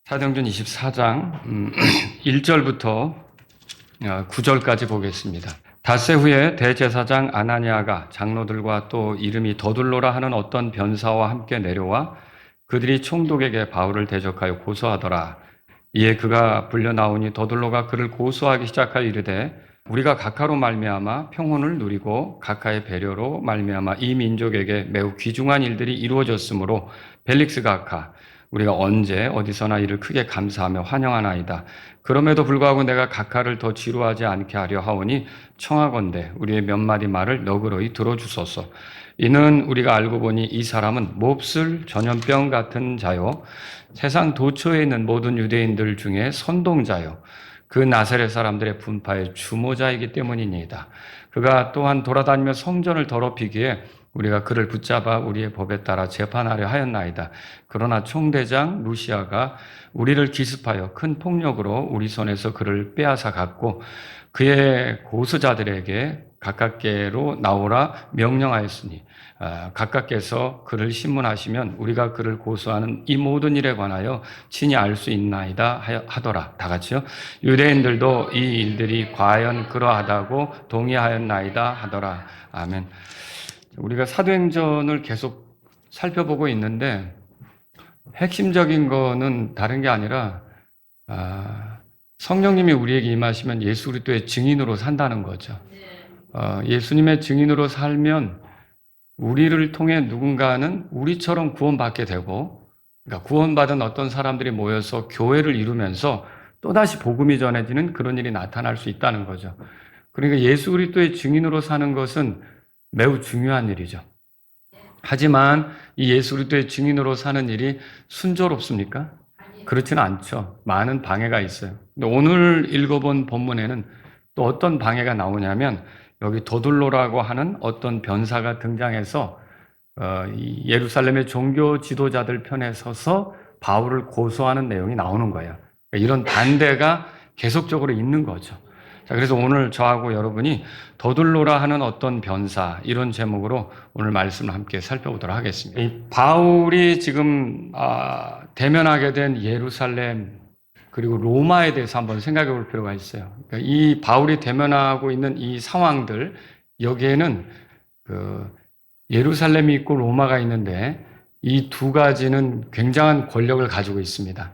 사도행전 24장 1절부터 9절까지 보겠습니다. 닷새 후에 대제사장 아나니아가 장로들과 또 이름이 더둘로라 하는 어떤 변사와 함께 내려와 그들이 총독에게 바울을 대적하여 고소하더라. 이에 그가 불려 나오니 더둘로가 그를 고소하기 시작하여 이르되 우리가 각하로 말미암아 평온을 누리고 각하의 배려로 말미암아 이 민족에게 매우 귀중한 일들이 이루어졌으므로 벨릭스 각하 우리가 언제 어디서나 이를 크게 감사하며 환영하나이다. 그럼에도 불구하고 내가 각하를 더 지루하지 않게 하려 하오니 청하건대 우리의 몇 마디 말을 너그러이 들어주소서. 이는 우리가 알고 보니 이 사람은 몹쓸 전염병 같은 자요 세상 도처에 있는 모든 유대인들 중에 선동자요 그 나사렛 사람들의 분파의 주모자이기 때문이니이다. 그가 또한 돌아다니며 성전을 더럽히기에 우리가 그를 붙잡아 우리의 법에 따라 재판하려 하였나이다. 그러나 총대장 루시아가 우리를 기습하여 큰 폭력으로 우리 손에서 그를 빼앗아 갔고 그의 고소자들에게 가깝게로 나오라 명령하였으니 가깝게서 그를 신문하시면 우리가 그를 고소하는 이 모든 일에 관하여 친히 알 수 있나이다 하더라. 다 같이요. 유대인들도 이 일들이 과연 그러하다고 동의하였나이다 하더라. 아멘. 우리가 사도행전을 계속 살펴보고 있는데 핵심적인 거는 다른 게 아니라 성령님이 우리에게 임하시면 예수 그리스도의 증인으로 산다는 거죠. 예수님의 증인으로 살면 우리를 통해 누군가는 우리처럼 구원받게 되고, 그러니까 구원받은 어떤 사람들이 모여서 교회를 이루면서 또다시 복음이 전해지는 그런 일이 나타날 수 있다는 거죠. 그러니까 예수 그리스도의 증인으로 사는 것은 매우 중요한 일이죠. 하지만 이 예수 그리스도의 증인으로 사는 일이 순조롭습니까? 그렇지는 않죠. 많은 방해가 있어요. 근데 오늘 읽어본 본문에는 또 어떤 방해가 나오냐면 여기 더둘로라고 하는 어떤 변사가 등장해서 예루살렘의 종교 지도자들 편에 서서 바울을 고소하는 내용이 나오는 거예요. 이런 반대가 계속적으로 있는 거죠. 자, 그래서 오늘 저하고 여러분이 더둘로라 하는 어떤 변사 이런 제목으로 오늘 말씀을 함께 살펴보도록 하겠습니다. 이 바울이 지금 대면하게 된 예루살렘 그리고 로마에 대해서 한번 생각해 볼 필요가 있어요. 그러니까 이 바울이 대면하고 있는 이 상황들 여기에는 예루살렘이 있고 로마가 있는데 이 두 가지는 굉장한 권력을 가지고 있습니다.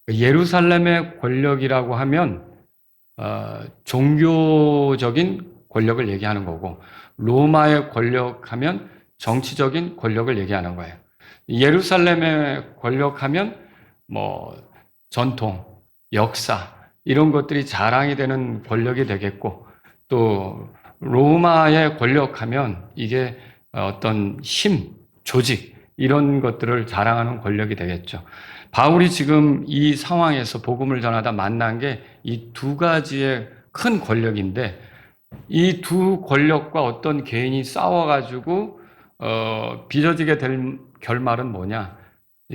예루살렘의 권력이라고 하면 종교적인 권력을 얘기하는 거고 로마의 권력하면 정치적인 권력을 얘기하는 거예요. 예루살렘의 권력하면 전통, 역사 이런 것들이 자랑이 되는 권력이 되겠고 또 로마의 권력하면 이게 어떤 힘, 조직 이런 것들을 자랑하는 권력이 되겠죠. 바울이 지금 이 상황에서 복음을 전하다 만난 게 이 두 가지의 큰 권력인데 이 두 권력과 어떤 개인이 싸워가지고 빚어지게 될 결말은 뭐냐?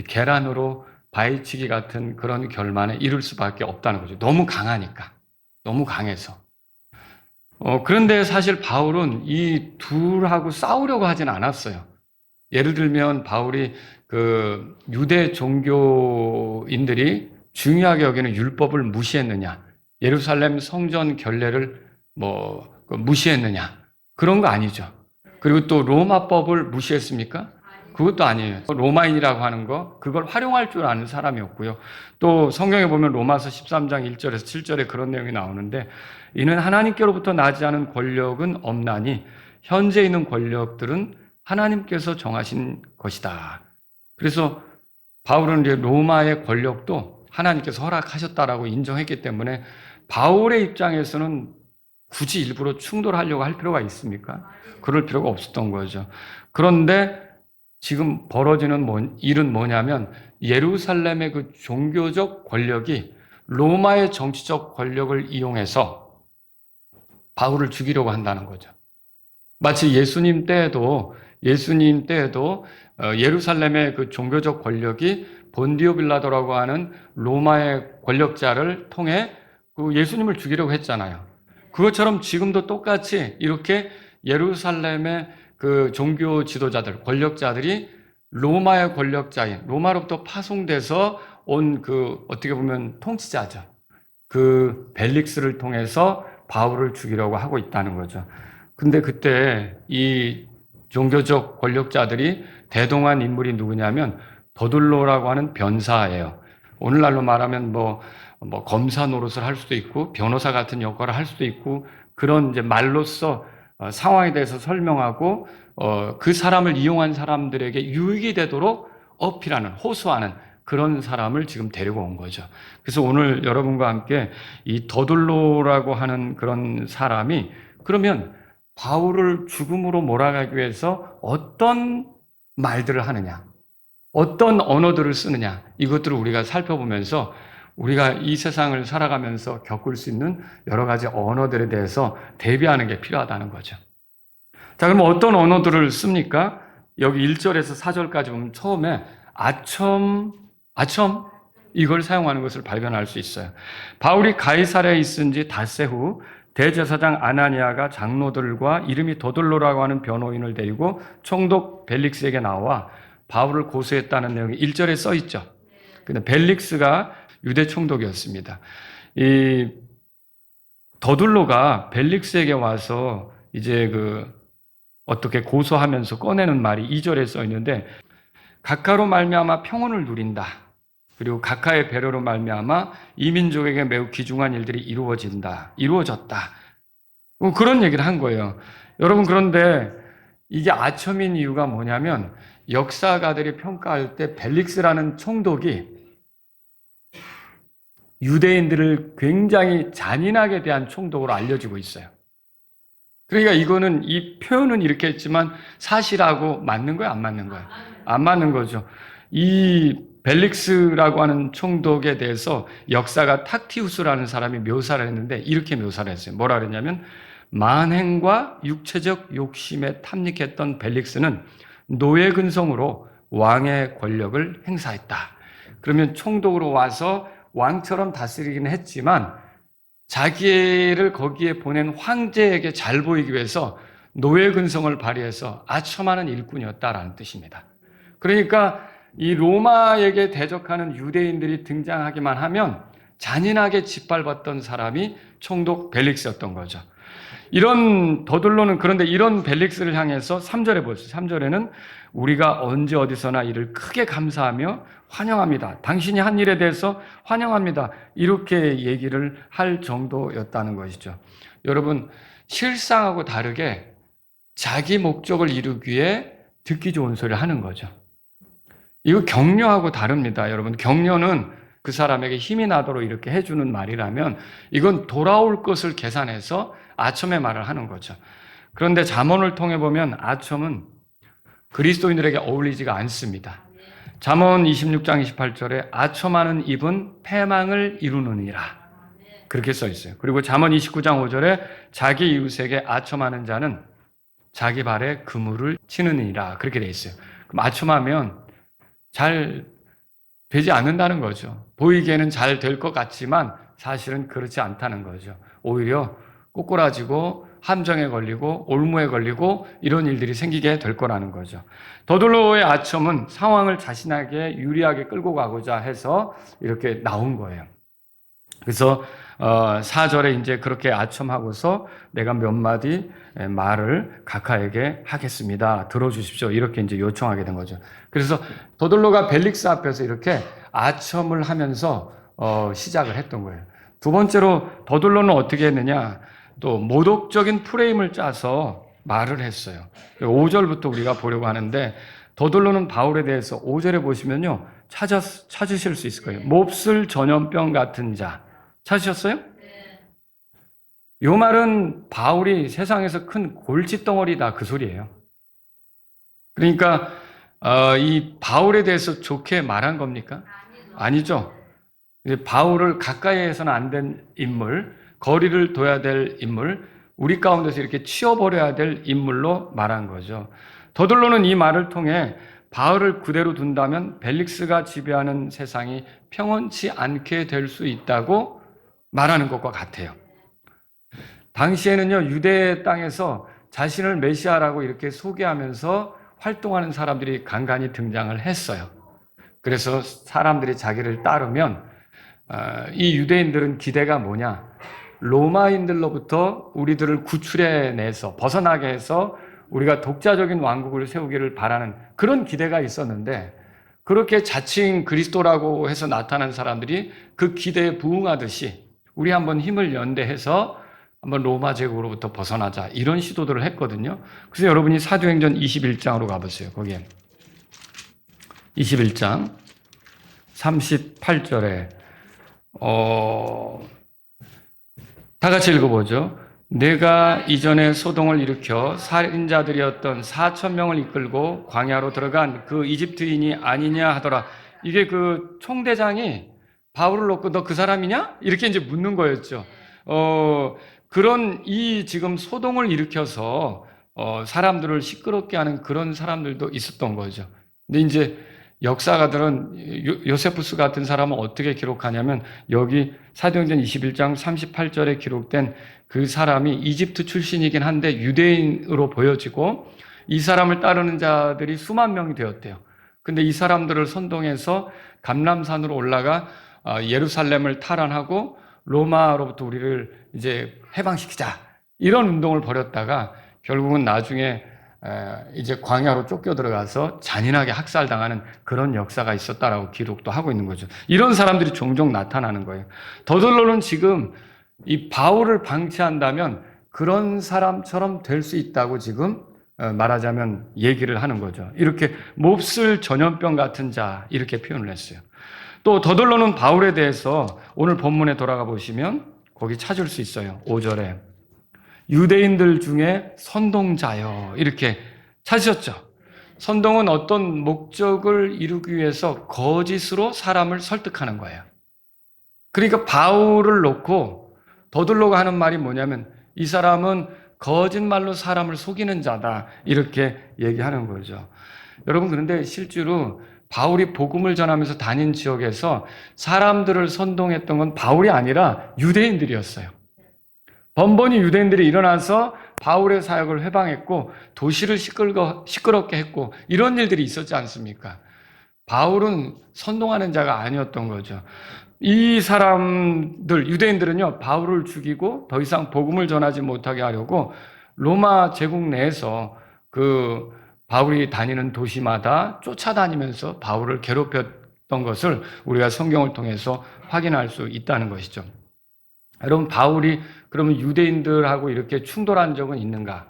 계란으로 바위치기 같은 그런 결말에 이를 수밖에 없다는 거죠. 너무 강하니까. 너무 강해서. 그런데 사실 바울은 이 둘하고 싸우려고 하진 않았어요. 예를 들면 바울이 유대 종교인들이 중요하게 여기는 율법을 무시했느냐, 예루살렘 성전 결례를 무시했느냐, 그런 거 아니죠. 그리고 또 로마법을 무시했습니까? 그것도 아니에요. 로마인이라고 하는 거, 그걸 활용할 줄 아는 사람이었고요. 또 성경에 보면 로마서 13장 1절에서 7절에 그런 내용이 나오는데 이는 하나님께로부터 나지 않은 권력은 없나니 현재 있는 권력들은 하나님께서 정하신 것이다. 그래서 바울은 이제 로마의 권력도 하나님께서 허락하셨다라고 인정했기 때문에 바울의 입장에서는 굳이 일부러 충돌하려고 할 필요가 있습니까? 그럴 필요가 없었던 거죠. 그런데 지금 벌어지는 일은 뭐냐면 예루살렘의 그 종교적 권력이 로마의 정치적 권력을 이용해서 바울을 죽이려고 한다는 거죠. 마치 예수님 때에도 예루살렘의 그 종교적 권력이 본디오 빌라도라고 하는 로마의 권력자를 통해 그 예수님을 죽이려고 했잖아요. 그것처럼 지금도 똑같이 이렇게 예루살렘의 그 종교 지도자들, 권력자들이 로마의 권력자인, 로마로부터 파송돼서 온 어떻게 보면 통치자죠. 그 벨릭스를 통해서 바울을 죽이려고 하고 있다는 거죠. 근데 그때 이 종교적 권력자들이 대동한 인물이 누구냐면 더둘로라고 하는 변사예요. 오늘날로 말하면 뭐 검사 노릇을 할 수도 있고 변호사 같은 역할을 할 수도 있고 그런 이제 말로써 상황에 대해서 설명하고 그 사람을 이용한 사람들에게 유익이 되도록 어필하는, 호소하는 그런 사람을 지금 데리고 온 거죠. 그래서 오늘 여러분과 함께 이 더둘로라고 하는 그런 사람이 그러면 바울을 죽음으로 몰아가기 위해서 어떤 말들을 하느냐, 어떤 언어들을 쓰느냐, 이것들을 우리가 살펴보면서 우리가 이 세상을 살아가면서 겪을 수 있는 여러 가지 언어들에 대해서 대비하는 게 필요하다는 거죠. 자, 그럼 어떤 언어들을 씁니까? 여기 1절에서 4절까지 보면 처음에 아첨 이걸 사용하는 것을 발견할 수 있어요. 바울이 가이사랴에 있은 지 닷새 후 대제사장 아나니아가 장로들과 이름이 더둘로라고 하는 변호인을 데리고 총독 벨릭스에게 나와 바울을 고소했다는 내용이 1절에 써 있죠. 근데 벨릭스가 유대 총독이었습니다. 이 더둘로가 벨릭스에게 와서 이제 어떻게 고소하면서 꺼내는 말이 2절에 써 있는데 각하로 말미암아 평온을 누린다. 그리고 각하의 배려로 말미암아 이민족에게 매우 귀중한 일들이 이루어졌다. 그런 얘기를 한 거예요. 여러분, 그런데 이게 아첨인 이유가 뭐냐면 역사가들이 평가할 때 벨릭스라는 총독이 유대인들을 굉장히 잔인하게 대한 총독으로 알려지고 있어요. 그러니까 이 표현은 이렇게 했지만 사실하고 맞는 거예요, 안 맞는 거예요? 안 맞는 거죠. 이 벨릭스라고 하는 총독에 대해서 역사가 탁티우스라는 사람이 묘사를 했는데 이렇게 묘사를 했어요. 뭐라 그랬냐면 만행과 육체적 욕심에 탐닉했던 벨릭스는 노예 근성으로 왕의 권력을 행사했다. 그러면 총독으로 와서 왕처럼 다스리긴 했지만 자기를 거기에 보낸 황제에게 잘 보이기 위해서 노예 근성을 발휘해서 아첨하는 일꾼이었다라는 뜻입니다. 그러니까 이 로마에게 대적하는 유대인들이 등장하기만 하면 잔인하게 짓밟았던 사람이 총독 벨릭스였던 거죠. 이런 더둘로는 그런데 이런 벨릭스를 향해서 3절에 보세요. 3절에는 우리가 언제 어디서나 이를 크게 감사하며 환영합니다. 당신이 한 일에 대해서 환영합니다. 이렇게 얘기를 할 정도였다는 것이죠. 여러분, 실상하고 다르게 자기 목적을 이루기 위해 듣기 좋은 소리를 하는 거죠. 이거 격려하고 다릅니다. 여러분, 격려는 그 사람에게 힘이 나도록 이렇게 해주는 말이라면 이건 돌아올 것을 계산해서 아첨의 말을 하는 거죠. 그런데 잠언을 통해 보면 아첨은 그리스도인들에게 어울리지가 않습니다. 잠언 26장 28절에 아첨하는 입은 패망을 이루느니라 그렇게 써 있어요. 그리고 잠언 29장 5절에 자기 이웃에게 아첨하는 자는 자기 발에 그물을 치느니라 그렇게 돼 있어요. 그럼 아첨하면 잘 되지 않는다는 거죠. 보이기에는 잘 될 것 같지만 사실은 그렇지 않다는 거죠. 오히려 꼬꾸라지고 함정에 걸리고 올무에 걸리고 이런 일들이 생기게 될 거라는 거죠. 더둘로의 아첨은 상황을 자신에게 유리하게 끌고 가고자 해서 이렇게 나온 거예요. 그래서 4절에 이제 그렇게 아첨하고서 내가 몇 마디 말을 각하에게 하겠습니다. 들어주십시오. 이렇게 이제 요청하게 된 거죠. 그래서 더둘로가 벨릭스 앞에서 이렇게 아첨을 하면서 시작을 했던 거예요. 두 번째로 더둘로는 어떻게 했느냐? 또 모독적인 프레임을 짜서 말을 했어요. 5절부터 우리가 보려고 하는데 더둘로는 바울에 대해서 5절에 보시면요. 찾으실 수 있을 거예요. 몹쓸 전염병 같은 자. 찾으셨어요? 이 말은 바울이 세상에서 큰 골칫덩어리다 그 소리예요. 그러니까 이 바울에 대해서 좋게 말한 겁니까? 아니죠. 바울을 가까이 해서는 안 된 인물, 거리를 둬야 될 인물, 우리 가운데서 이렇게 치워버려야 될 인물로 말한 거죠. 더둘로는 이 말을 통해 바울을 그대로 둔다면 벨릭스가 지배하는 세상이 평온치 않게 될 수 있다고 말하는 것과 같아요. 당시에는요, 유대 땅에서 자신을 메시아라고 이렇게 소개하면서 활동하는 사람들이 간간히 등장을 했어요. 그래서 사람들이 자기를 따르면 이 유대인들은 기대가 뭐냐? 로마인들로부터 우리들을 구출해내서 벗어나게 해서 우리가 독자적인 왕국을 세우기를 바라는 그런 기대가 있었는데, 그렇게 자칭 그리스도라고 해서 나타난 사람들이 그 기대에 부응하듯이 우리 한번 힘을 연대해서 한번 로마 제국으로부터 벗어나자, 이런 시도들을 했거든요. 그래서 여러분이 사도행전 21장으로 가보세요. 거기에 21장 38절에 다 같이 읽어보죠. 내가 이전에 소동을 일으켜 살인자들이었던 4,000명을 이끌고 광야로 들어간 그 이집트인이 아니냐 하더라. 이게 그 총대장이 바울을 놓고 너 그 사람이냐? 이렇게 이제 묻는 거였죠. 그런 이 지금 소동을 일으켜서 사람들을 시끄럽게 하는 그런 사람들도 있었던 거죠. 근데 이제 역사가들은 요세푸스 같은 사람은 어떻게 기록하냐면, 여기 사도행전 21장 38절에 기록된 그 사람이 이집트 출신이긴 한데 유대인으로 보여지고 이 사람을 따르는 자들이 수만 명이 되었대요. 근데 이 사람들을 선동해서 감람산으로 올라가 예루살렘을 탈환하고 로마로부터 우리를 이제 해방시키자, 이런 운동을 벌였다가 결국은 나중에 이제 광야로 쫓겨 들어가서 잔인하게 학살당하는 그런 역사가 있었다라고 기록도 하고 있는 거죠. 이런 사람들이 종종 나타나는 거예요. 더들로는 지금 이 바울을 방치한다면 그런 사람처럼 될 수 있다고 지금 말하자면 얘기를 하는 거죠. 이렇게 몹쓸 전염병 같은 자, 이렇게 표현을 했어요. 또 더들로는 바울에 대해서 오늘 본문에 돌아가 보시면 거기 찾을 수 있어요. 5절에 유대인들 중에 선동자여, 이렇게 찾으셨죠. 선동은 어떤 목적을 이루기 위해서 거짓으로 사람을 설득하는 거예요. 그러니까 바울을 놓고 더들로가 하는 말이 뭐냐면, 이 사람은 거짓말로 사람을 속이는 자다, 이렇게 얘기하는 거죠. 여러분, 그런데 실제로 바울이 복음을 전하면서 다닌 지역에서 사람들을 선동했던 건 바울이 아니라 유대인들이었어요. 번번이 유대인들이 일어나서 바울의 사역을 해방했고 도시를 시끄럽게 했고 이런 일들이 있었지 않습니까? 바울은 선동하는 자가 아니었던 거죠. 이 사람들, 유대인들은요, 바울을 죽이고 더 이상 복음을 전하지 못하게 하려고 로마 제국 내에서 그 바울이 다니는 도시마다 쫓아다니면서 바울을 괴롭혔던 것을 우리가 성경을 통해서 확인할 수 있다는 것이죠. 여러분, 바울이 그러면 유대인들하고 이렇게 충돌한 적은 있는가?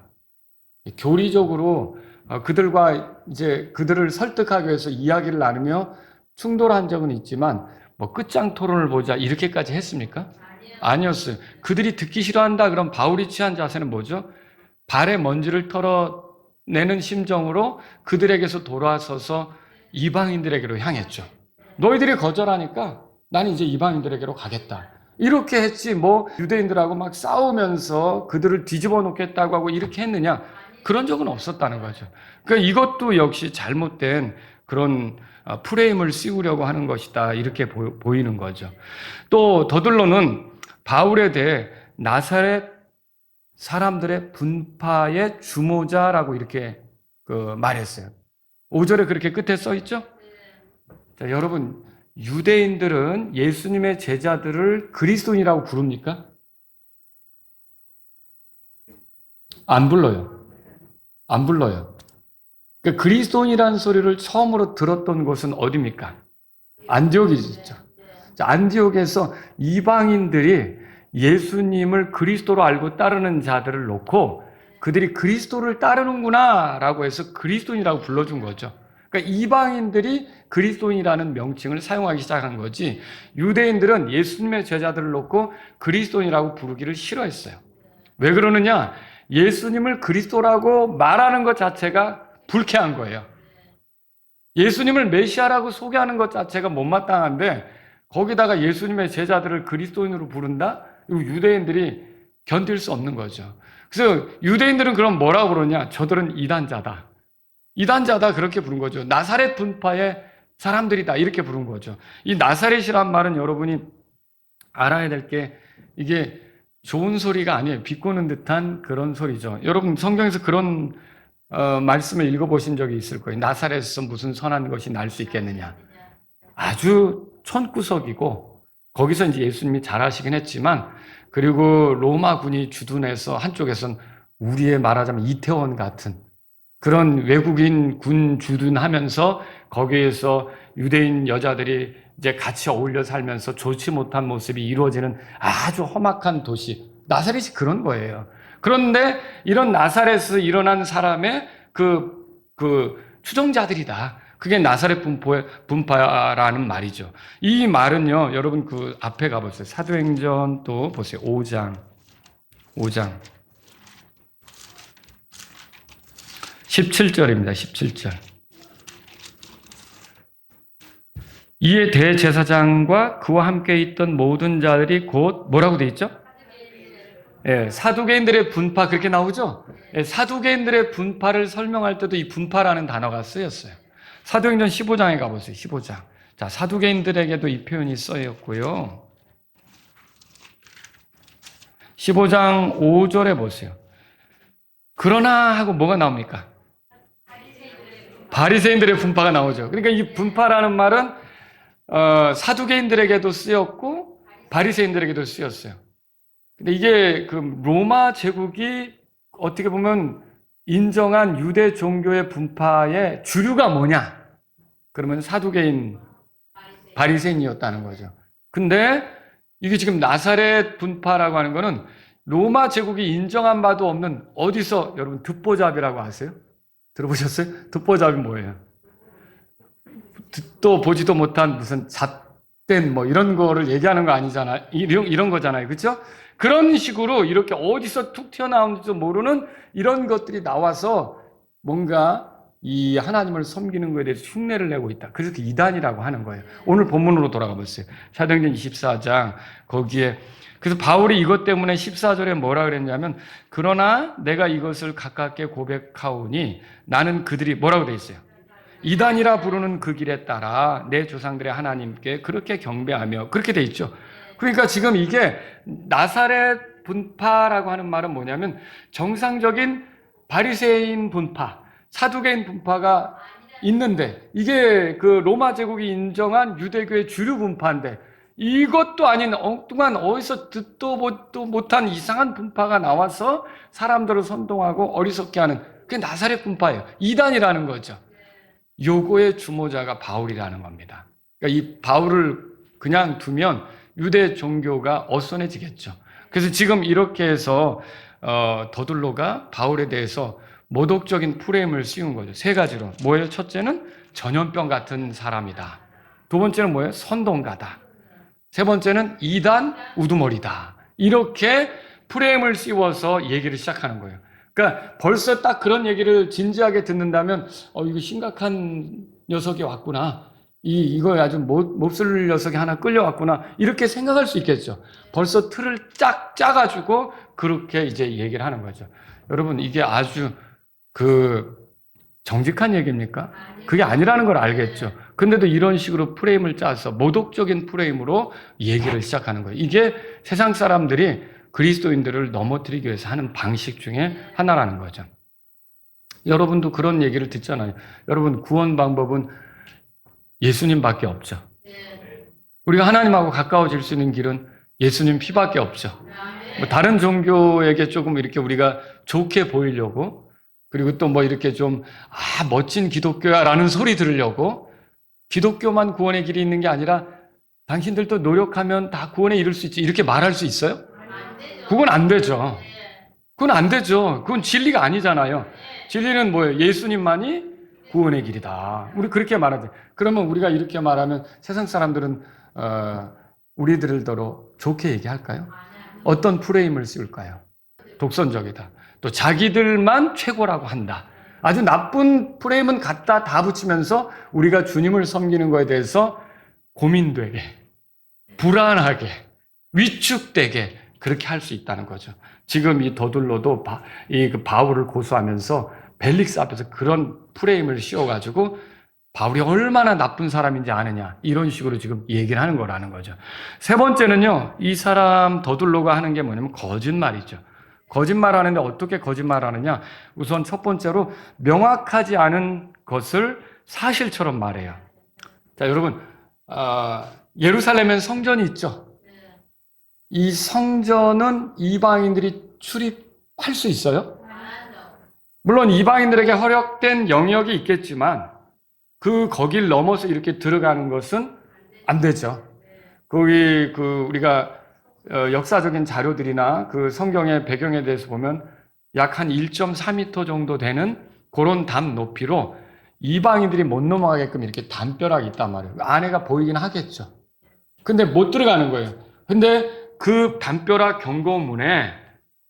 교리적으로 그들과 이제 그들을 설득하기 위해서 이야기를 나누며 충돌한 적은 있지만 뭐 끝장 토론을 보자 이렇게까지 했습니까? 아니었어요. 그들이 듣기 싫어한다 그럼 바울이 취한 자세는 뭐죠? 발에 먼지를 털어내는 심정으로 그들에게서 돌아서서 이방인들에게로 향했죠. 너희들이 거절하니까 나는 이제 이방인들에게로 가겠다, 이렇게 했지, 뭐 유대인들하고 막 싸우면서 그들을 뒤집어 놓겠다고 하고 이렇게 했느냐? 그런 적은 없었다는 거죠. 그러니까 이것도 역시 잘못된 그런 프레임을 씌우려고 하는 것이다, 이렇게 보이는 거죠. 또 더들로는 바울에 대해 나사렛 사람들의 분파의 주모자라고 이렇게 말했어요. 5절에 그렇게 끝에 써 있죠? 자, 여러분, 유대인들은 예수님의 제자들을 그리스도인이라고 부릅니까? 안 불러요. 안 불러요. 그러니까 그리스도인이라는 소리를 처음으로 들었던 곳은 어디입니까? 안디옥이죠. 안디옥에서 이방인들이 예수님을 그리스도로 알고 따르는 자들을 놓고 그들이 그리스도를 따르는구나 라고 해서 그리스도인이라고 불러준 거죠. 그러니까 이방인들이 그리스도인이라는 명칭을 사용하기 시작한 거지, 유대인들은 예수님의 제자들을 놓고 그리스도인이라고 부르기를 싫어했어요. 왜 그러느냐? 예수님을 그리스도라고 말하는 것 자체가 불쾌한 거예요. 예수님을 메시아라고 소개하는 것 자체가 못마땅한데 거기다가 예수님의 제자들을 그리스도인으로 부른다? 이거 유대인들이 견딜 수 없는 거죠. 그래서 유대인들은 그럼 뭐라고 부르냐? 저들은 이단자다. 이단자다, 그렇게 부른 거죠. 나사렛 분파의 사람들이다, 이렇게 부른 거죠. 이 나사렛이란 말은 여러분이 알아야 될 게 이게 좋은 소리가 아니에요. 비꼬는 듯한 그런 소리죠. 여러분 성경에서 그런 말씀을 읽어보신 적이 있을 거예요. 나사렛에서 무슨 선한 것이 날 수 있겠느냐. 아주 촌구석이고 거기서 이제 예수님이 잘하시긴 했지만 그리고 로마군이 주둔해서 한쪽에선 우리의 말하자면 이태원 같은 그런 외국인 군 주둔하면서 거기에서 유대인 여자들이 이제 같이 어울려 살면서 좋지 못한 모습이 이루어지는 아주 험악한 도시 나사렛이 그런 거예요. 그런데 이런 나사렛에서 일어난 사람의 그 추종자들이다. 그게 나사렛 분파라는 말이죠. 이 말은요, 여러분 그 앞에 가보세요. 사도행전 또 보세요. 5장. 17절입니다. 17절. 이에 대제사장과 그와 함께 있던 모든 자들이 곧 뭐라고 돼 있죠? 예, 사두개인들의 분파 그렇게 나오죠? 예, 사두개인들의 분파를 설명할 때도 이 분파라는 단어가 쓰였어요. 사도행전 15장에 가보세요. 15장. 자, 사두개인들에게도 이 표현이 쓰였고요. 15장 5절에 보세요. 그러나 하고 뭐가 나옵니까? 바리새인들의 분파가 나오죠. 그러니까 이 분파라는 말은 사두개인들에게도 쓰였고 바리새인들에게도 쓰였어요. 근데 이게 그 로마 제국이 어떻게 보면 인정한 유대 종교의 분파의 주류가 뭐냐? 그러면 사두개인, 바리새인이었다는 거죠. 근데 이게 지금 나사렛 분파라고 하는 거는 로마 제국이 인정한 바도 없는 어디서 여러분 듣보잡이라고 아세요? 들어보셨어요? 듣보잡이 뭐예요? 듣도 보지도 못한 무슨 잣된 뭐 이런 거를 얘기하는 거 아니잖아요. 이런 거잖아요. 그렇죠? 그런 식으로 이렇게 어디서 툭 튀어나오는지도 모르는 이런 것들이 나와서 뭔가 이 하나님을 섬기는 것에 대해서 흉내를 내고 있다. 그래서 그 이단이라고 하는 거예요. 오늘 본문으로 돌아가 보세요. 사도행전 24장 거기에 그래서 바울이 이것 때문에 14절에 뭐라 그랬냐면 그러나 내가 이것을 가깝게 고백하오니 나는 그들이 뭐라고 돼 있어요? 이단이라 부르는 그 길에 따라 내 조상들의 하나님께 그렇게 경배하며 그렇게 돼 있죠. 그러니까 지금 이게 나사렛 분파라고 하는 말은 뭐냐면 정상적인 바리새인 분파, 사두개인 분파가 있는데 이게 그 로마 제국이 인정한 유대교의 주류 분파인데 이것도 아닌 엉뚱한 어디서 듣도 보도 못한 이상한 분파가 나와서 사람들을 선동하고 어리석게 하는 그게 나사렛 분파예요. 이단이라는 거죠. 요거의 주모자가 바울이라는 겁니다. 그러니까 이 바울을 그냥 두면 유대 종교가 어수선해지겠죠. 그래서 지금 이렇게 해서 더둘로가 바울에 대해서 모독적인 프레임을 씌운 거죠. 세 가지로. 뭐예요? 첫째는 전염병 같은 사람이다. 두 번째는 뭐예요? 선동가다. 세 번째는 이단 우두머리다. 이렇게 프레임을 씌워서 얘기를 시작하는 거예요. 그러니까 벌써 딱 그런 얘기를 진지하게 듣는다면 이거 심각한 녀석이 왔구나. 이거 아주 몹쓸 녀석이 하나 끌려왔구나. 이렇게 생각할 수 있겠죠. 벌써 틀을 쫙 짜가지고 그렇게 이제 얘기를 하는 거죠. 여러분 이게 아주 정직한 얘기입니까? 그게 아니라는 걸 알겠죠. 근데도 이런 식으로 프레임을 짜서 모독적인 프레임으로 얘기를 시작하는 거예요. 이게 세상 사람들이 그리스도인들을 넘어뜨리기 위해서 하는 방식 중에 하나라는 거죠. 여러분도 그런 얘기를 듣잖아요. 여러분 구원 방법은 예수님밖에 없죠. 우리가 하나님하고 가까워질 수 있는 길은 예수님 피밖에 없죠. 뭐 다른 종교에게 조금 이렇게 우리가 좋게 보이려고 그리고 또 뭐 이렇게 좀 멋진 기독교야라는 소리 들으려고 기독교만 구원의 길이 있는 게 아니라 당신들도 노력하면 다 구원에 이룰 수 있지 이렇게 말할 수 있어요? 그건 안 되죠. 그건 안 되죠. 그건 진리가 아니잖아요. 진리는 뭐예요? 예수님만이 구원의 길이다. 우리 그렇게 말하죠. 그러면 우리가 이렇게 말하면 세상 사람들은 우리들더러 좋게 얘기할까요? 어떤 프레임을 씌울까요? 독선적이다. 또 자기들만 최고라고 한다. 아주 나쁜 프레임은 갖다 다 붙이면서 우리가 주님을 섬기는 것에 대해서 고민되게, 불안하게, 위축되게 그렇게 할 수 있다는 거죠. 지금 이 더둘로도 바울을 고소하면서 벨릭스 앞에서 그런 프레임을 씌워가지고 바울이 얼마나 나쁜 사람인지 아느냐 이런 식으로 지금 얘기를 하는 거라는 거죠. 세 번째는요. 이 사람 더둘로가 하는 게 뭐냐면 거짓말이죠. 거짓말하는데 어떻게 거짓말하느냐. 우선 첫 번째로 명확하지 않은 것을 사실처럼 말해요. 자, 여러분 예루살렘엔 성전이 있죠. 이 성전은 이방인들이 출입할 수 있어요? 물론 이방인들에게 허락된 영역이 있겠지만 거길 넘어서 이렇게 들어가는 것은 안 되죠. 거기 우리가 역사적인 자료들이나 그 성경의 배경에 대해서 보면 약 한 1.4m 정도 되는 그런 담 높이로 이방인들이 못 넘어가게끔 이렇게 담벼락이 있단 말이에요. 안에가 보이긴 하겠죠. 근데 못 들어가는 거예요. 근데 그 담벼락 경고문에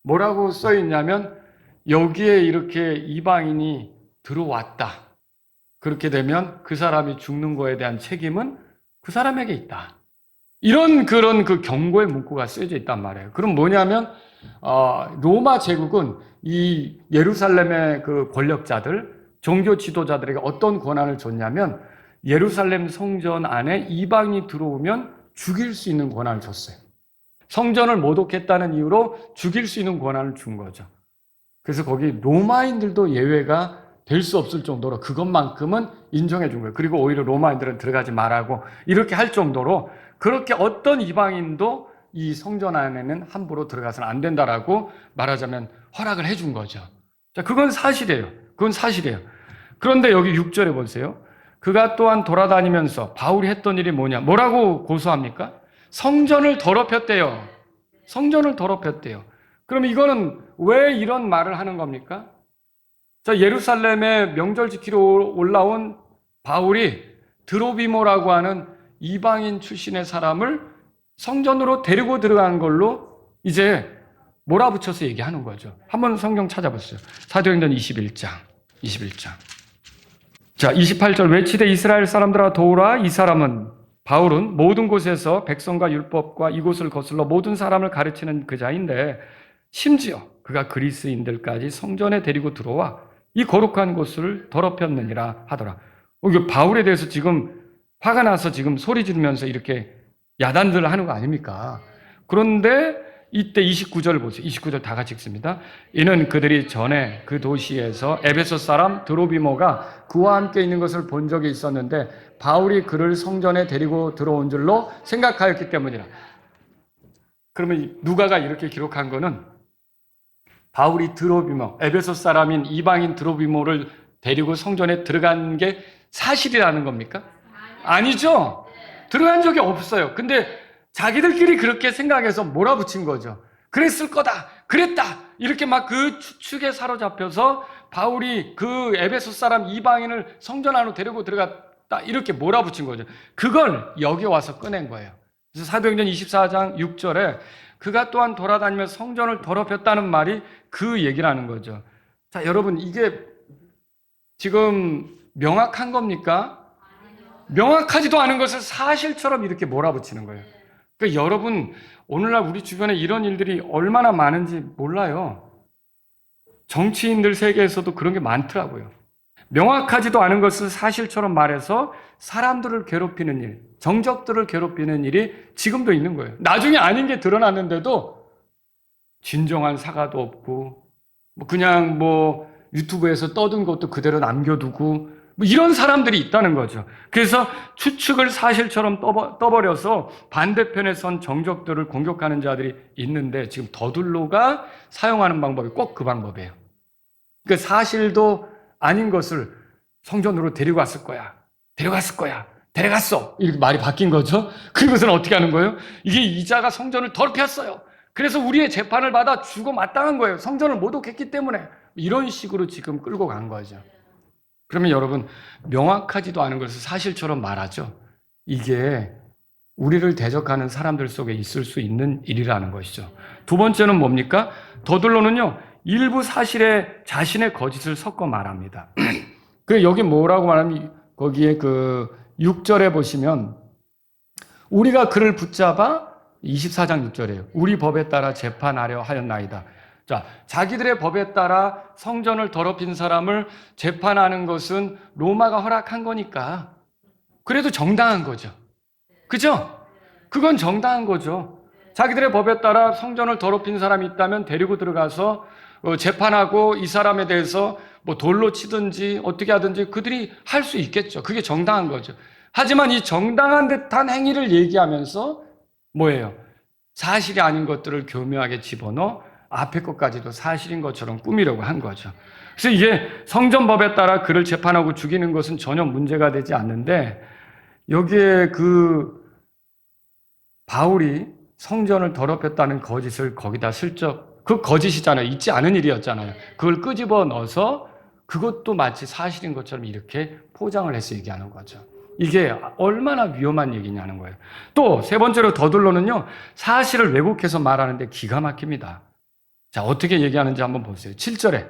뭐라고 써 있냐면 여기에 이렇게 이방인이 들어왔다. 그렇게 되면 그 사람이 죽는 거에 대한 책임은 그 사람에게 있다. 이런 그 경고의 문구가 쓰여져 있단 말이에요. 그럼 뭐냐면 로마 제국은 이 예루살렘의 그 권력자들, 종교 지도자들에게 어떤 권한을 줬냐면 예루살렘 성전 안에 이방인이 들어오면 죽일 수 있는 권한을 줬어요. 성전을 모독했다는 이유로 죽일 수 있는 권한을 준 거죠. 그래서 거기 로마인들도 예외가 될 수 없을 정도로 그것만큼은 인정해 준 거예요. 그리고 오히려 로마인들은 들어가지 말라고 이렇게 할 정도로 그렇게 어떤 이방인도 이 성전 안에는 함부로 들어가서는 안 된다라고 말하자면 허락을 해준 거죠. 자, 그건 사실이에요. 그건 사실이에요. 그런데 여기 6절에 보세요. 그가 또한 돌아다니면서 바울이 했던 일이 뭐냐? 뭐라고 고소합니까? 성전을 더럽혔대요. 성전을 더럽혔대요. 그럼 이거는 왜 이런 말을 하는 겁니까? 자, 예루살렘에 명절 지키러 올라온 바울이 드로비모라고 하는 이방인 출신의 사람을 성전으로 데리고 들어간 걸로 이제 몰아붙여서 얘기하는 거죠. 한번 성경 찾아보세요. 사도행전 21장. 자, 28절 외치되 이스라엘 사람들아 도우라. 이 사람은 바울은 모든 곳에서 백성과 율법과 이곳을 거슬러 모든 사람을 가르치는 그 자인데 심지어 그가 그리스인들까지 성전에 데리고 들어와 이 거룩한 곳을 더럽혔느니라 하더라. 이거 바울에 대해서 지금 화가 나서 지금 소리 지르면서 이렇게 야단들을 하는 거 아닙니까? 그런데 이때 29절 보세요. 29절 다 같이 읽습니다. 이는 그들이 전에 그 도시에서 에베소 사람 드로비모가 그와 함께 있는 것을 본 적이 있었는데 바울이 그를 성전에 데리고 들어온 줄로 생각하였기 때문이라. 그러면 누가가 이렇게 기록한 거는 바울이 드로비모, 에베소 사람인 이방인 드로비모를 데리고 성전에 들어간 게 사실이라는 겁니까? 아니죠. 들어간 적이 없어요. 근데 자기들끼리 그렇게 생각해서 몰아붙인 거죠. 그랬을 거다. 그랬다. 이렇게 막 그 추측에 사로잡혀서 바울이 그 에베소 사람 이방인을 성전 안으로 데리고 들어갔다. 이렇게 몰아붙인 거죠. 그걸 여기 와서 꺼낸 거예요. 그래서 사도행전 24장 6절에 그가 또한 돌아다니며 성전을 더럽혔다는 말이 그 얘기라는 거죠. 자, 여러분 이게 지금 명확한 겁니까? 명확하지도 않은 것을 사실처럼 이렇게 몰아붙이는 거예요. 그러니까 여러분 오늘날 우리 주변에 이런 일들이 얼마나 많은지 몰라요. 정치인들 세계에서도 그런 게 많더라고요. 명확하지도 않은 것을 사실처럼 말해서 사람들을 괴롭히는 일, 정적들을 괴롭히는 일이 지금도 있는 거예요. 나중에 아닌 게 드러났는데도 진정한 사과도 없고 그냥 유튜브에서 떠든 것도 그대로 남겨두고 이런 사람들이 있다는 거죠. 그래서 추측을 사실처럼 떠버려서 반대편에 선 정적들을 공격하는 자들이 있는데 지금 더둘로가 사용하는 방법이 꼭 그 방법이에요. 그러니까 사실도 아닌 것을 성전으로 데리고 왔을 거야. 데려갔을 거야. 데려갔어. 이렇게 말이 바뀐 거죠. 그리고서는 어떻게 하는 거예요? 이게 이자가 성전을 더럽혔어요. 그래서 우리의 재판을 받아 죽어 마땅한 거예요. 성전을 모독했기 때문에. 이런 식으로 지금 끌고 간 거죠. 그러면 여러분 명확하지도 않은 것을 사실처럼 말하죠. 이게 우리를 대적하는 사람들 속에 있을 수 있는 일이라는 것이죠. 두 번째는 뭡니까? 더둘로는요. 일부 사실에 자신의 거짓을 섞어 말합니다. 그 여기 뭐라고 말하면 거기에 그 6절에 보시면 우리가 그를 붙잡아 24장 6절이에요. 우리 법에 따라 재판하려 하였나이다. 자, 자기들의 법에 따라 성전을 더럽힌 사람을 재판하는 것은 로마가 허락한 거니까 그래도 정당한 거죠. 그죠? 그건 정당한 거죠. 자기들의 법에 따라 성전을 더럽힌 사람이 있다면 데리고 들어가서 재판하고 이 사람에 대해서 돌로 치든지 어떻게 하든지 그들이 할 수 있겠죠. 그게 정당한 거죠. 하지만 이 정당한 듯한 행위를 얘기하면서 뭐예요? 사실이 아닌 것들을 교묘하게 집어넣어 앞에 것까지도 사실인 것처럼 꾸미려고 한 거죠. 그래서 이게 성전법에 따라 그를 재판하고 죽이는 것은 전혀 문제가 되지 않는데, 여기에 바울이 성전을 더럽혔다는 거짓을 거기다 슬쩍, 그 거짓이잖아요. 있지 않은 일이었잖아요. 그걸 끄집어 넣어서 그것도 마치 사실인 것처럼 이렇게 포장을 해서 얘기하는 거죠. 이게 얼마나 위험한 얘기냐는 거예요. 또 세 번째로 더둘로는요, 사실을 왜곡해서 말하는데 기가 막힙니다. 자, 어떻게 얘기하는지 한번 보세요. 7절에.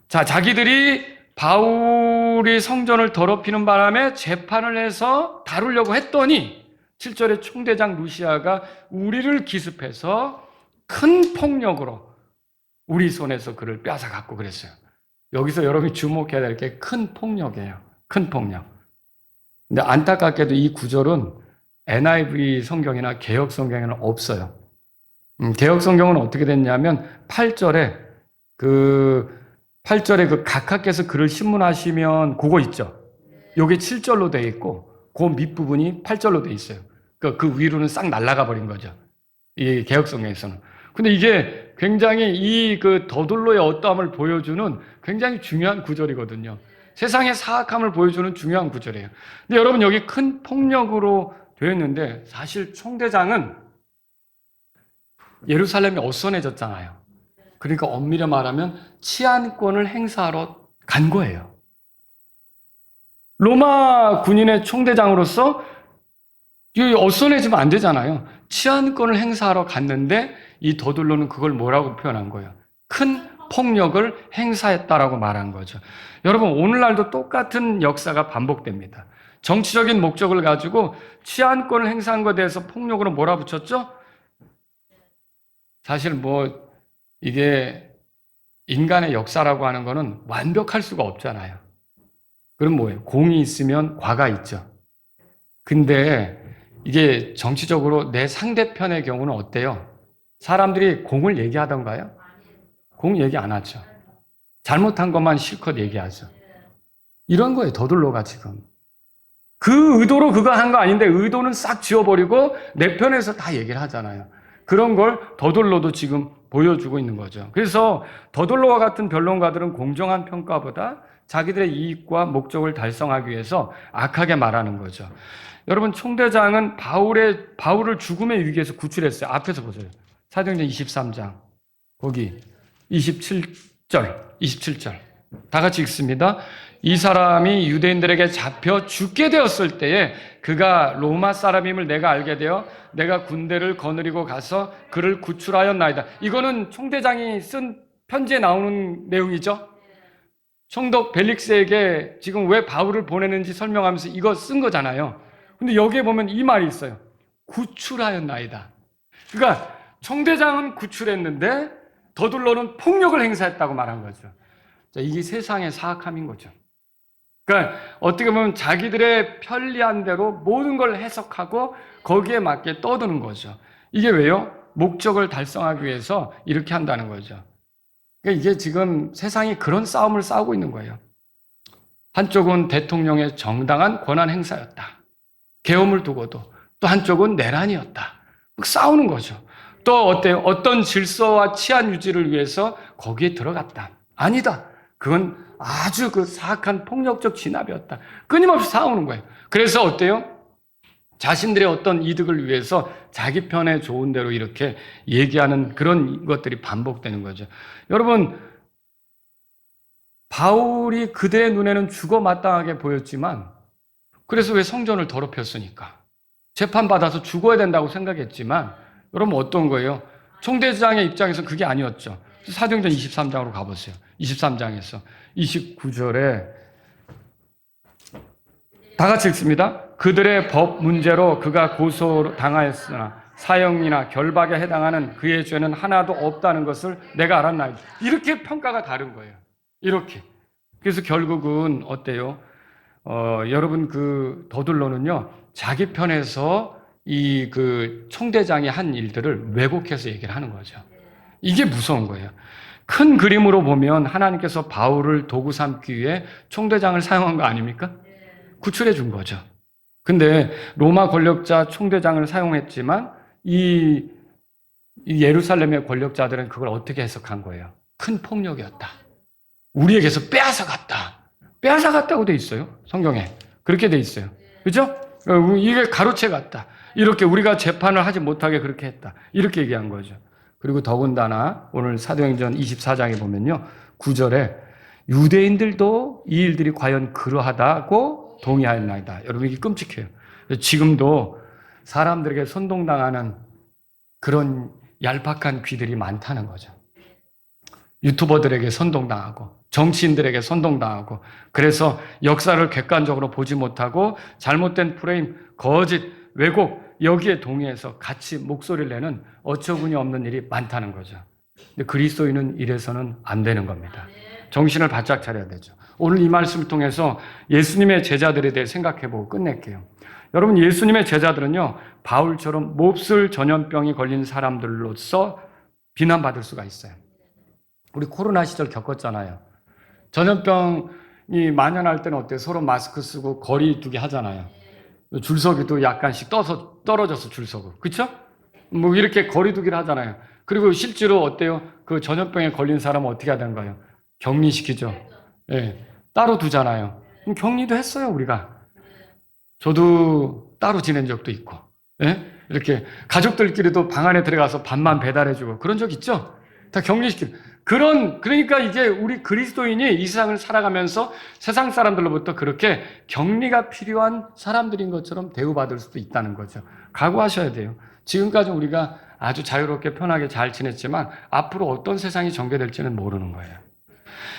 자, 자기들이 바울이 성전을 더럽히는 바람에 재판을 해서 다루려고 했더니 7절에 총대장 루시아가 우리를 기습해서 큰 폭력으로 우리 손에서 그를 뺏어갔고 그랬어요. 여기서 여러분이 주목해야 될 게 큰 폭력이에요. 큰 폭력. 근데 안타깝게도 이 구절은 NIV 성경이나 개혁 성경에는 없어요. 개혁 성경은 어떻게 됐냐면 8절에 그 각하께서 글을 신문하시면 그거 있죠. 요게 7절로 돼 있고 그 밑부분이 8절로 돼 있어요. 그 위로는 싹 날아가 버린 거죠. 이 개혁 성경에서는. 근데 이게 굉장히 이 더둘로의 어떠함을 보여주는 굉장히 중요한 구절이거든요. 세상의 사악함을 보여주는 중요한 구절이에요. 근데 여러분, 여기 큰 폭력으로 되어 있는데 사실 총대장은 예루살렘이 어수선해졌잖아요. 그러니까 엄밀히 말하면 치안권을 행사하러 간 거예요. 로마 군인의 총대장으로서 어수선해지면 안 되잖아요. 치안권을 행사하러 갔는데 이 더둘로는 그걸 뭐라고 표현한 거예요? 큰 폭력을 행사했다라고 말한 거죠. 여러분, 오늘날도 똑같은 역사가 반복됩니다. 정치적인 목적을 가지고 치안권을 행사한 것에 대해서 폭력으로 몰아붙였죠? 사실 이게 인간의 역사라고 하는 거는 완벽할 수가 없잖아요. 그럼 뭐예요? 공이 있으면 과가 있죠. 근데 이게 정치적으로 내 상대편의 경우는 어때요? 사람들이 공을 얘기하던가요? 공 얘기 안 하죠. 잘못한 것만 실컷 얘기하죠. 이런 거예요, 더둘로가 지금. 그 의도로 그거 한 거 아닌데 의도는 싹 지워버리고 내 편에서 다 얘기를 하잖아요. 그런 걸 더둘로도 지금 보여주고 있는 거죠. 그래서 더둘로와 같은 변론가들은 공정한 평가보다 자기들의 이익과 목적을 달성하기 위해서 악하게 말하는 거죠. 여러분, 총대장은 바울을 죽음의 위기에서 구출했어요. 앞에서 보세요. 사도행전 23장. 거기 27절. 다 같이 읽습니다. 이 사람이 유대인들에게 잡혀 죽게 되었을 때에 그가 로마 사람임을 내가 알게 되어 내가 군대를 거느리고 가서 그를 구출하였나이다. 이거는 총대장이 쓴 편지에 나오는 내용이죠. 총독 벨릭스에게 지금 왜 바울을 보내는지 설명하면서 이거 쓴 거잖아요. 근데 여기에 보면 이 말이 있어요. 구출하였나이다. 그러니까 총대장은 구출했는데 더둘로는 폭력을 행사했다고 말한 거죠. 자, 이게 세상의 사악함인 거죠. 그러니까 어떻게 보면 자기들의 편리한 대로 모든 걸 해석하고 거기에 맞게 떠드는 거죠. 이게 왜요? 목적을 달성하기 위해서 이렇게 한다는 거죠. 그러니까 이게 지금 세상이 그런 싸움을 싸우고 있는 거예요. 한쪽은 대통령의 정당한 권한 행사였다. 계엄을 두고도. 또 한쪽은 내란이었다. 싸우는 거죠. 또 어때요? 어떤 질서와 치안 유지를 위해서 거기에 들어갔다. 아니다. 그건 아주 사악한 폭력적 진압이었다. 끊임없이 싸우는 거예요. 그래서 어때요? 자신들의 어떤 이득을 위해서 자기 편에 좋은 대로 이렇게 얘기하는 그런 것들이 반복되는 거죠. 여러분, 바울이 그들의 눈에는 죽어마땅하게 보였지만, 그래서 왜 성전을 더럽혔으니까 재판받아서 죽어야 된다고 생각했지만, 여러분 어떤 거예요? 총대장의 입장에서 그게 아니었죠. 사도행전 23장으로 가보세요. 23장에서 29절에 다 같이 읽습니다. 그들의 법 문제로 그가 고소당하였으나 사형이나 결박에 해당하는 그의 죄는 하나도 없다는 것을 내가 알았나이다. 이렇게 평가가 다른 거예요. 이렇게. 그래서 결국은 어때요? 여러분 더둘로는요, 자기 편에서 이 총대장이 한 일들을 왜곡해서 얘기를 하는 거죠. 이게 무서운 거예요. 큰 그림으로 보면 하나님께서 바울을 도구 삼기 위해 총대장을 사용한 거 아닙니까? 구출해 준 거죠. 근데 로마 권력자 총대장을 사용했지만 이 예루살렘의 권력자들은 그걸 어떻게 해석한 거예요? 큰 폭력이었다. 우리에게서 빼앗아갔다. 빼앗아갔다고 돼 있어요. 성경에. 그렇게 돼 있어요. 그죠? 이게 가로채 갔다. 이렇게 우리가 재판을 하지 못하게 그렇게 했다. 이렇게 얘기한 거죠. 그리고 더군다나 오늘 사도행전 24장에 보면요. 9절에 유대인들도 이 일들이 과연 그러하다고 동의하였나이다. 여러분 이게 끔찍해요. 지금도 사람들에게 선동당하는 그런 얄팍한 귀들이 많다는 거죠. 유튜버들에게 선동당하고 정치인들에게 선동당하고 그래서 역사를 객관적으로 보지 못하고 잘못된 프레임, 거짓, 왜곡 여기에 동의해서 같이 목소리를 내는 어처구니 없는 일이 많다는 거죠. 근데 그리스도인은 이래서는 안 되는 겁니다. 정신을 바짝 차려야 되죠. 오늘 이 말씀을 통해서 예수님의 제자들에 대해 생각해보고 끝낼게요. 여러분 예수님의 제자들은요. 바울처럼 몹쓸 전염병이 걸린 사람들로서 비난받을 수가 있어요. 우리 코로나 시절 겪었잖아요. 전염병이 만연할 때는 어때요? 서로 마스크 쓰고 거리 두기 하잖아요. 줄서기도 약간씩 떨어져서 줄서고. 그쵸? 뭐 이렇게 거리 두기를 하잖아요. 그리고 실제로 어때요? 그 전염병에 걸린 사람은 어떻게 해야 되는가요? 격리시키죠. 예, 따로 두잖아요. 그럼 격리도 했어요, 우리가. 저도 따로 지낸 적도 있고. 예? 이렇게 가족들끼리도 방 안에 들어가서 밥만 배달해주고 그런 적 있죠? 다 격리시키고. 그러니까 이제 우리 그리스도인이 이 세상을 살아가면서 세상 사람들로부터 그렇게 격리가 필요한 사람들인 것처럼 대우받을 수도 있다는 거죠. 각오하셔야 돼요. 지금까지 우리가 아주 자유롭게 편하게 잘 지냈지만 앞으로 어떤 세상이 전개될지는 모르는 거예요.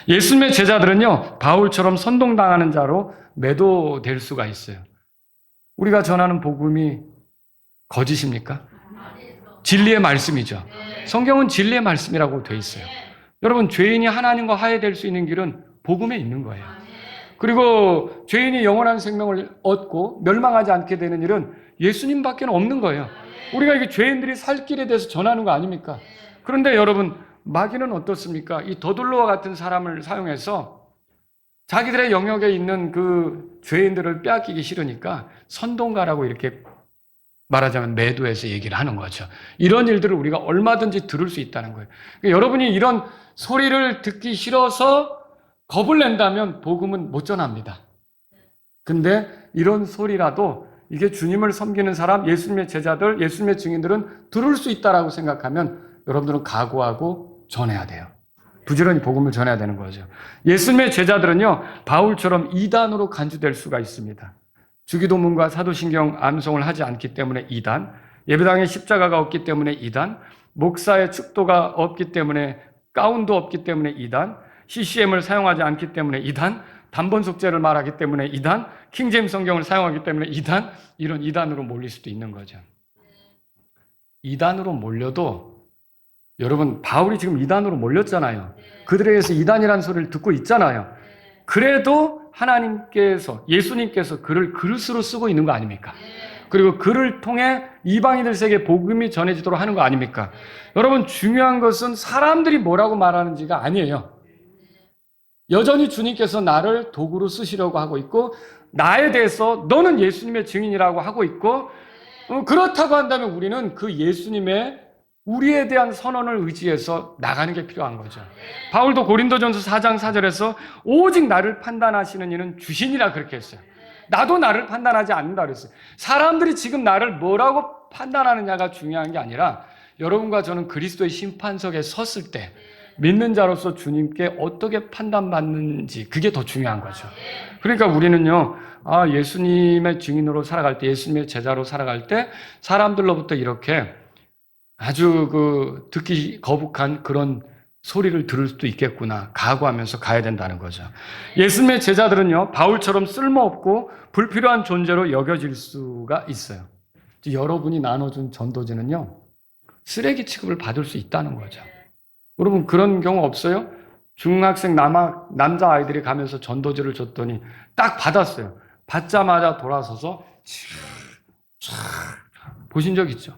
예수님의 제자들은요, 바울처럼 선동당하는 자로 매도될 수가 있어요. 우리가 전하는 복음이 거짓입니까? 진리의 말씀이죠. 성경은 진리의 말씀이라고 돼 있어요. 여러분, 죄인이 하나님과 화해될 수 있는 길은 복음에 있는 거예요. 그리고 죄인이 영원한 생명을 얻고 멸망하지 않게 되는 일은 예수님밖에 없는 거예요. 우리가 이게 죄인들이 살 길에 대해서 전하는 거 아닙니까? 그런데 여러분, 마귀는 어떻습니까? 이 더둘로와 같은 사람을 사용해서 자기들의 영역에 있는 그 죄인들을 빼앗기기 싫으니까 선동가라고 이렇게 말하자면 매도해서 얘기를 하는 거죠. 이런 일들을 우리가 얼마든지 들을 수 있다는 거예요. 그러니까 여러분이 이런 소리를 듣기 싫어서 겁을 낸다면 복음은 못 전합니다. 근데 이런 소리라도 이게 주님을 섬기는 사람, 예수님의 제자들, 예수님의 증인들은 들을 수 있다라고 생각하면 여러분들은 각오하고 전해야 돼요. 부지런히 복음을 전해야 되는 거죠. 예수님의 제자들은요, 바울처럼 이단으로 간주될 수가 있습니다. 주기도문과 사도신경 암송을 하지 않기 때문에 이단, 예배당에 십자가가 없기 때문에 이단, 목사의 축도가 없기 때문에 가운도 없기 때문에 이단, CCM을 사용하지 않기 때문에 이단, 단번 속죄를 말하기 때문에 이단, 킹제임스 성경을 사용하기 때문에 이단, 이런 이단으로 몰릴 수도 있는 거죠. 이단으로 몰려도 여러분 바울이 지금 이단으로 몰렸잖아요. 그들에게서 이단이라는 소리를 듣고 있잖아요. 그래도 하나님께서 예수님께서 그를 그릇으로 쓰고 있는 거 아닙니까? 그리고 그를 통해 이방인들 세계에 복음이 전해지도록 하는 거 아닙니까? 여러분 중요한 것은 사람들이 뭐라고 말하는지가 아니에요. 여전히 주님께서 나를 도구로 쓰시려고 하고 있고 나에 대해서 너는 예수님의 증인이라고 하고 있고 그렇다고 한다면 우리는 그 예수님의 우리에 대한 선언을 의지해서 나가는 게 필요한 거죠. 바울도 고린도전서 4장 4절에서 오직 나를 판단하시는 이는 주신이라 그렇게 했어요. 나도 나를 판단하지 않는다 그랬어요. 사람들이 지금 나를 뭐라고 판단하느냐가 중요한 게 아니라 여러분과 저는 그리스도의 심판석에 섰을 때 믿는 자로서 주님께 어떻게 판단받는지 그게 더 중요한 거죠. 그러니까 우리는요, 예수님의 증인으로 살아갈 때, 예수님의 제자로 살아갈 때 사람들로부터 이렇게 아주 듣기 거북한 그런 소리를 들을 수도 있겠구나 각오하면서 가야 된다는 거죠. 예수님의 제자들은요, 바울처럼 쓸모없고 불필요한 존재로 여겨질 수가 있어요. 여러분이 나눠준 전도지는요, 쓰레기 취급을 받을 수 있다는 거죠. 여러분 그런 경우 없어요? 중학생 남자 아이들이 가면서 전도지를 줬더니 딱 받았어요. 받자마자 돌아서서 보신 적 있죠?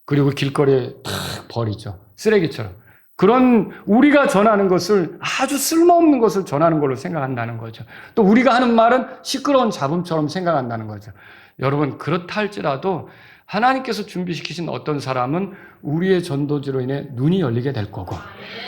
그리고 길거리에 탁 버리죠. 쓰레기처럼. 그런 우리가 전하는 것을 아주 쓸모없는 것을 전하는 걸로 생각한다는 거죠. 또 우리가 하는 말은 시끄러운 잡음처럼 생각한다는 거죠. 여러분, 그렇다 할지라도 하나님께서 준비시키신 어떤 사람은 우리의 전도지로 인해 눈이 열리게 될 거고,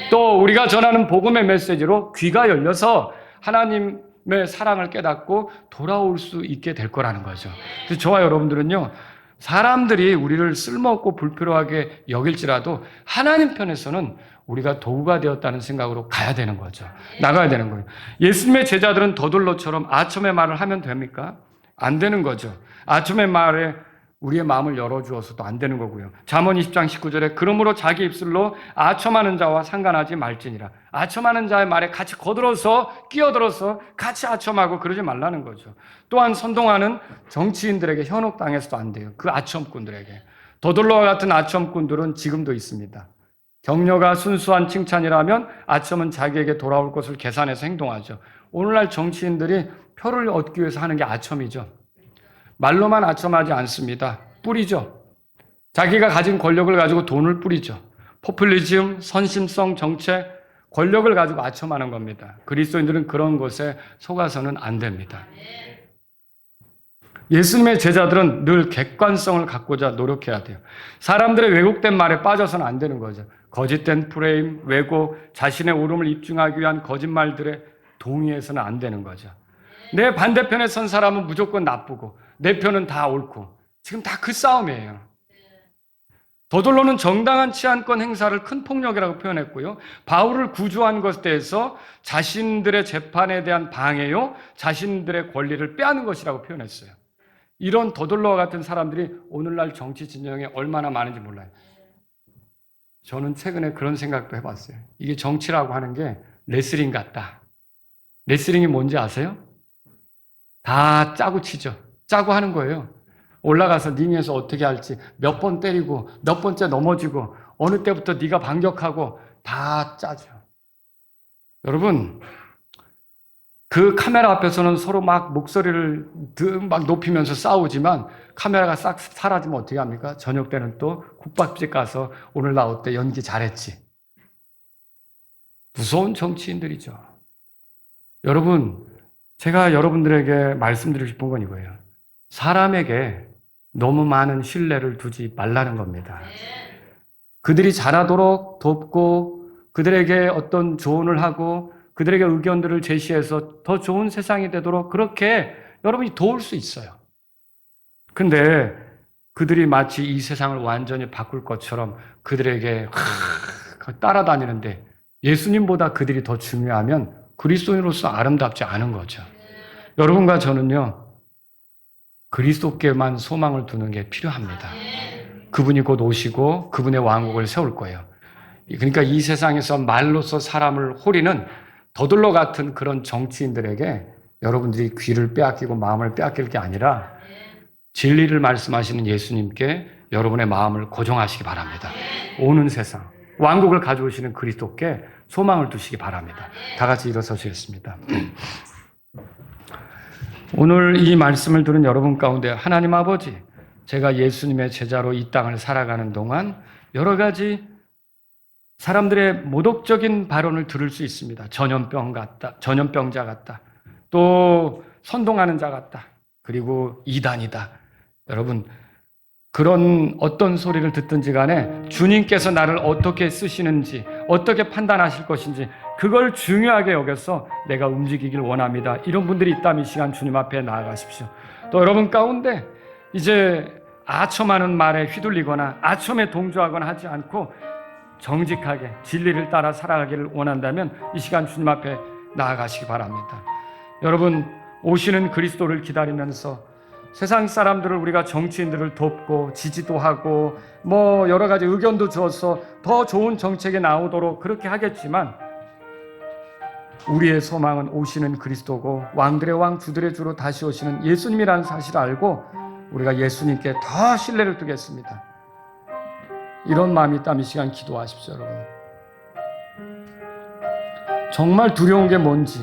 또 우리가 전하는 복음의 메시지로 귀가 열려서 하나님의 사랑을 깨닫고 돌아올 수 있게 될 거라는 거죠. 그래서 저와 여러분들은요, 사람들이 우리를 쓸모없고 불필요하게 여길지라도 하나님 편에서는 우리가 도구가 되었다는 생각으로 가야 되는 거죠. 나가야 되는 거예요. 예수님의 제자들은 더둘러처럼 아첨의 말을 하면 됩니까? 안 되는 거죠. 아첨의 말에 우리의 마음을 열어주어서도 안 되는 거고요. 잠언 20장 19절에 그러므로 자기 입술로 아첨하는 자와 상관하지 말지니라. 아첨하는 자의 말에 같이 끼어들어서 같이 아첨하고 그러지 말라는 거죠. 또한 선동하는 정치인들에게 현혹당해서도 안 돼요. 그 아첨꾼들에게. 더둘러와 같은 아첨꾼들은 지금도 있습니다. 격려가 순수한 칭찬이라면 아첨은 자기에게 돌아올 것을 계산해서 행동하죠. 오늘날 정치인들이 표를 얻기 위해서 하는 게 아첨이죠. 말로만 아첨하지 않습니다. 뿌리죠. 자기가 가진 권력을 가지고 돈을 뿌리죠. 포퓰리즘, 선심성 정책, 권력을 가지고 아첨하는 겁니다. 그리스도인들은 그런 것에 속아서는 안 됩니다. 예수님의 제자들은 늘 객관성을 갖고자 노력해야 돼요. 사람들의 왜곡된 말에 빠져서는 안 되는 거죠. 거짓된 프레임, 왜곡, 자신의 옳음을 입증하기 위한 거짓말들에 동의해서는 안 되는 거죠. 내 반대편에 선 사람은 무조건 나쁘고 내 편은 다 옳고 지금 다 그 싸움이에요. 더둘러는 정당한 치안권 행사를 큰 폭력이라고 표현했고요. 바울을 구조한 것에 대해서 자신들의 재판에 대한 방해요, 자신들의 권리를 빼앗는 것이라고 표현했어요. 이런 더둘러와 같은 사람들이 오늘날 정치 진영에 얼마나 많은지 몰라요. 저는 최근에 그런 생각도 해봤어요. 이게 정치라고 하는 게 레슬링 같다. 레슬링이 뭔지 아세요? 다 짜고 치죠. 짜고 하는 거예요. 올라가서 링에서 어떻게 할지 몇 번 때리고 몇 번째 넘어지고 어느 때부터 네가 반격하고 다 짜죠. 여러분, 그 카메라 앞에서는 서로 막 목소리를 막 높이면서 싸우지만 카메라가 싹 사라지면 어떻게 합니까? 저녁 때는 또 국밥집 가서 오늘 나 어때? 연기 잘했지. 무서운 정치인들이죠. 여러분, 제가 여러분들에게 말씀드리고 싶은 건 이거예요. 사람에게 너무 많은 신뢰를 두지 말라는 겁니다. 그들이 잘하도록 돕고 그들에게 어떤 조언을 하고 그들에게 의견들을 제시해서 더 좋은 세상이 되도록 그렇게 여러분이 도울 수 있어요. 근데 그들이 마치 이 세상을 완전히 바꿀 것처럼 그들에게 따라다니는데 예수님보다 그들이 더 중요하면 그리스도인으로서 아름답지 않은 거죠. 여러분과 저는요, 그리스도께만 소망을 두는 게 필요합니다. 그분이 곧 오시고 그분의 왕국을 세울 거예요. 그러니까 이 세상에서 말로서 사람을 호리는 더둘러 같은 그런 정치인들에게 여러분들이 귀를 빼앗기고 마음을 빼앗길 게 아니라 진리를 말씀하시는 예수님께 여러분의 마음을 고정하시기 바랍니다. 오는 세상, 왕국을 가져오시는 그리스도께 소망을 두시기 바랍니다. 다 같이 일어서시겠습니다. 오늘 이 말씀을 들은 여러분 가운데 하나님 아버지, 제가 예수님의 제자로 이 땅을 살아가는 동안 여러 가지 사람들의 모독적인 발언을 들을 수 있습니다. 전염병자 같다. 또 선동하는 자 같다. 그리고 이단이다. 여러분, 그런 어떤 소리를 듣든지 간에 주님께서 나를 어떻게 쓰시는지, 어떻게 판단하실 것인지 그걸 중요하게 여겨서 내가 움직이길 원합니다. 이런 분들이 있다면 이 시간 주님 앞에 나아가십시오. 또 여러분 가운데 이제 아첨하는 말에 휘둘리거나 아첨에 동조하거나 하지 않고 정직하게 진리를 따라 살아가기를 원한다면 이 시간 주님 앞에 나아가시기 바랍니다. 여러분, 오시는 그리스도를 기다리면서 세상 사람들을, 우리가 정치인들을 돕고 지지도 하고 뭐 여러 가지 의견도 주어서 더 좋은 정책이 나오도록 그렇게 하겠지만 우리의 소망은 오시는 그리스도고 왕들의 왕 주들의 주로 다시 오시는 예수님이라는 사실을 알고 우리가 예수님께 더 신뢰를 두겠습니다. 이런 마음이 있다면 이 시간 기도하십시오. 여러분, 정말 두려운 게 뭔지,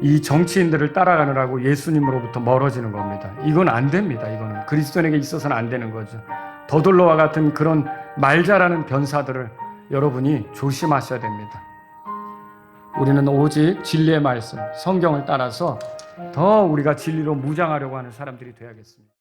이 정치인들을 따라가느라고 예수님으로부터 멀어지는 겁니다. 이건 안 됩니다. 이거는 그리스도인에게 있어서는 안 되는 거죠. 더둘러와 같은 그런 말 잘하는 변사들을 여러분이 조심하셔야 됩니다. 우리는 오직 진리의 말씀, 성경을 따라서 더 우리가 진리로 무장하려고 하는 사람들이 되어야겠습니다.